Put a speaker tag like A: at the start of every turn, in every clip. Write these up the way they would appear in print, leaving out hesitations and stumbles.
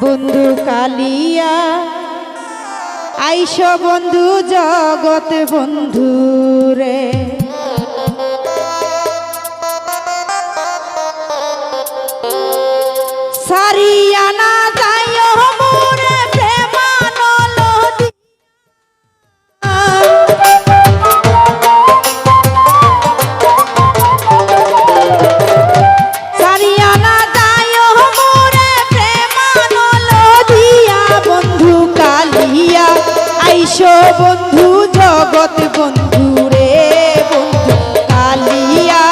A: বন্ধু কালিয়া আইস বন্ধু জগৎ বন্ধু রে, সারিয়া না যাইও মোরে প্রেমানল সারিয়া না যাইও মোরে প্রেমানল দিয়া, বন্ধু কালিয়া আইসো বন্ধু জগৎ বন্ধু রে, বন্ধু কালিয়া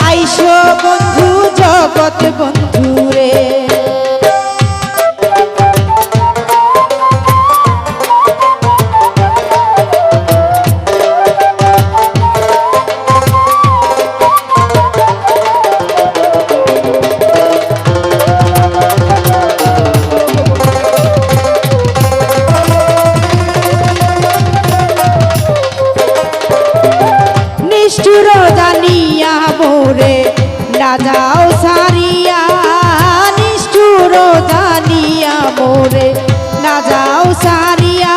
A: আইসো বন্ধু জগৎ বন্ধু রে। নিষ্ঠুর জানিয়া মোরে না যাও সারিয়া, নিষ্ঠুর জানিয়া মোরে না যাও সারিয়া,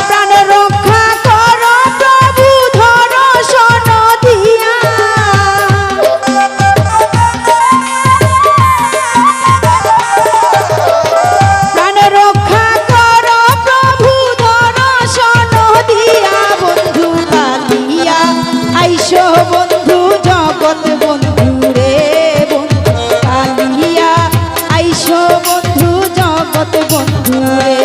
A: প্রাণ রক্ষা কর প্রভু দর্শন দিয়া, প্রাণ রক্ষা কর প্রভু দর্শন দিয়া, বন্ধু কালিয়া আইসো বন্ধু জগৎ বন্ধু রে, বন্ধু কালিয়া আইসো বন্ধু জগৎ বন্ধু রে।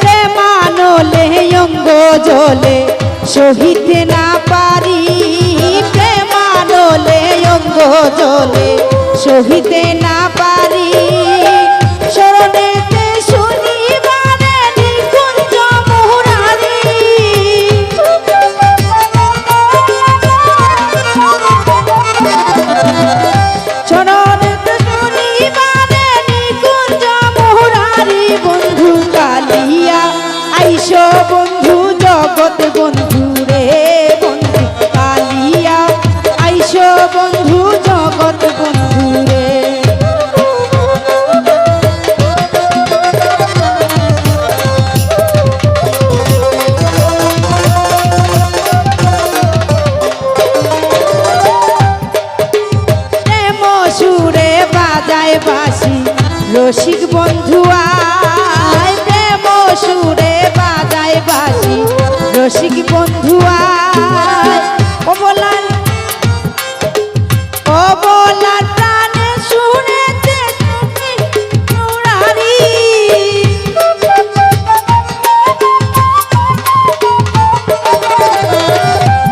A: প্রেমানলে অঙ্গ জলে সহিতে না পারি, প্রেমানলে অঙ্গ জলে সহিতে না পারি, শরণেতে শুনিবারে নিকুঞ্জ মুরারি, শরণেতে শুনিবারে নিকুঞ্জ মুরারি, বন্ধু কালিয়া আইসো বন্ধু জগৎ বন্ধু রে, বন্ধু কালিয়া আইসো বন্ধু জগৎ বন্ধু রে। প্রেম সুরে বাজায় বাঁশি রসিক বন্ধু আয়, প্রেম সুরে বাজায় বাঁশি রসিক বন্ধু আয়, ও বলার প্রাণে শুনেতে মুরারি,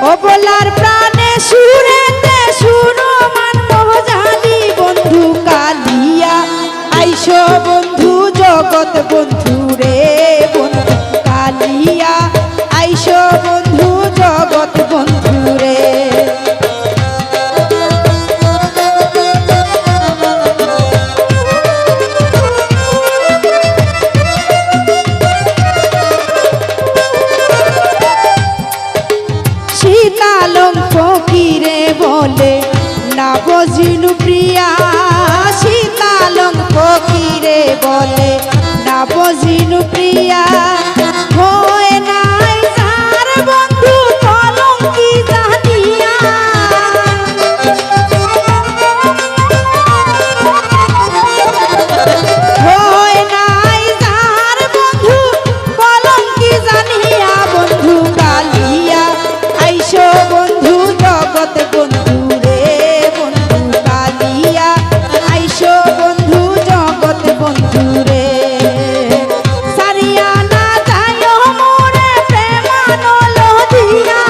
A: ও বলার প্রাণে শুনেতে শুনো মান মহাজানি, বন্ধু কালিয়া আইসো বন্ধু জগৎ বন্ধু রে, বন্ধু কালিয়া আইসো বন্ধু জগৎ বন্ধু রে। শীতালং ফকিরে বলে না বজিনু প্রিয়া, শীতালং ফকিরে বলে না বজিনু প্রিয়া, হয় নাই যার বন্ধু কলঙ্কি জানিয়া, হয় নাই যার বন্ধু কলঙ্কি জানিয়া, বন্ধু কালিয়া আইসো বন্ধু জগৎ বন্ধু রে, বন্ধু কালিয়া আইসো বন্ধু জগৎ বন্ধু রে, সারিয়া না যাইও মোরে প্রেমানল দিয়া,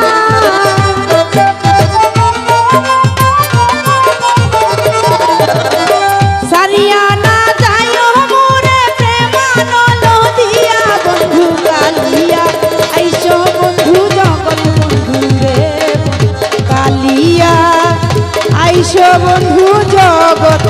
A: সারিয়া না যাইও মোরে প্রেমানল দিয়া, বন্ধু কালিয়া আইসো বন্ধু জগৎ বন্ধু রে, কালিয়া আইসো বন্ধু জগৎ